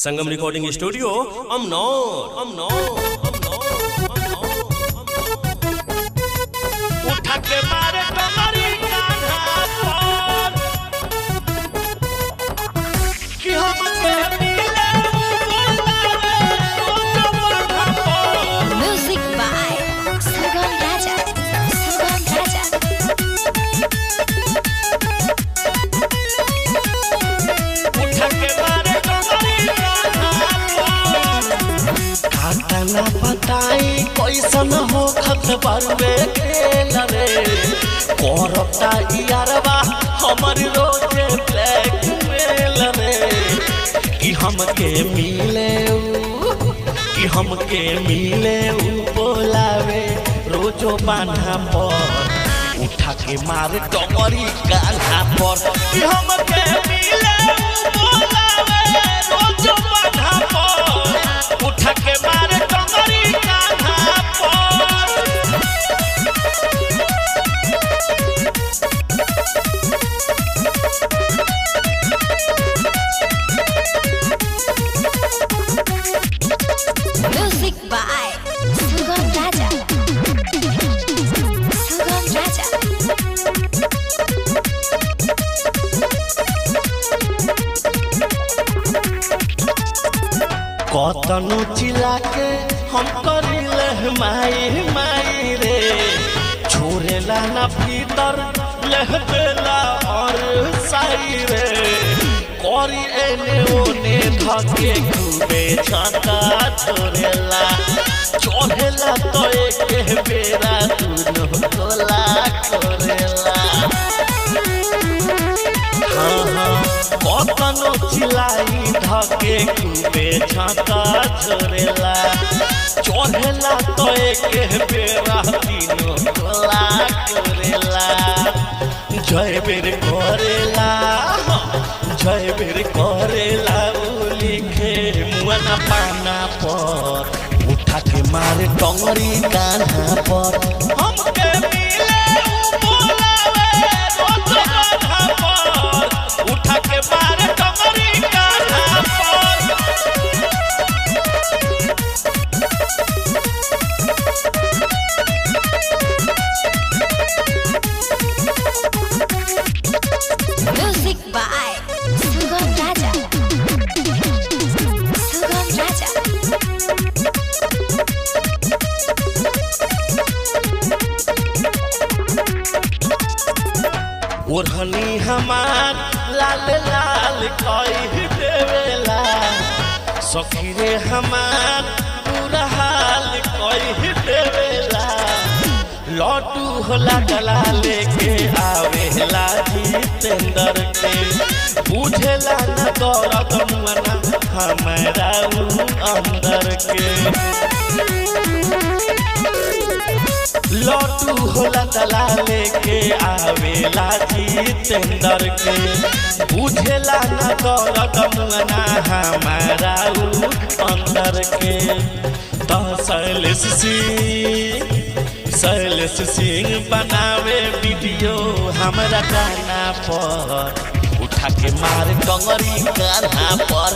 संगम recording studio Amnour. उठा के मारे कमरी कान्हा पर कि हम के मिले म्यूजिक बाय सुगम राजा। उठा के मारे कमरी कान्हा पर ना बताई कैसन हो खबर में खेल रे करता यारबा हमर रोजे ब्लैक मेल रे कि हमके मिले बोलावे रोजो बान्हा पर उठा के मारे कमरी कान्हा पर कि हमके मिले बोलावे रोजो बान्हा पर उठा के मारे कमरी कान्हा पर म्यूजिक बाय सुगम राजा। कतनो चिल्ला के हम करिले माई रे छोड़ेला ना भीतर लहबेला और साई रे करी एने ओने धके खूबे छाता छोड़ेला चढ़ेला तो एक बेरा दुनो गोला करेला। कतनो चिलाई धके खूबे छाता छोड़ेला चढ़ेला तो एक बेरा तीनो गोला करेला। जय बेर करेला उ लिखे मुआना पाना पर उठा के मारे टंगरी कान्हा पर हमके मिले बोलावे रोज बान्हा पर उठा के मारे टंगरी कान्हा पर म्यूजिक बाय सुगम राजा। ओढ़नी हमार लाल लाल कही देवेला सखी रे हमार पूरा हाल कही देवेला लड्डू होला गला लेके आवेला जितेंद्र के बुझेला न दर्द मुआना हमारा अंदर के लड्डू होला दला लेके आवेला जितेंद्र के बुझेला न दर्द मुआना हमारा अंदर के। तो शैलेश सिंह बनावे वीडियो हमरा गाना पर उठा के मार डंगरी कान्हा पर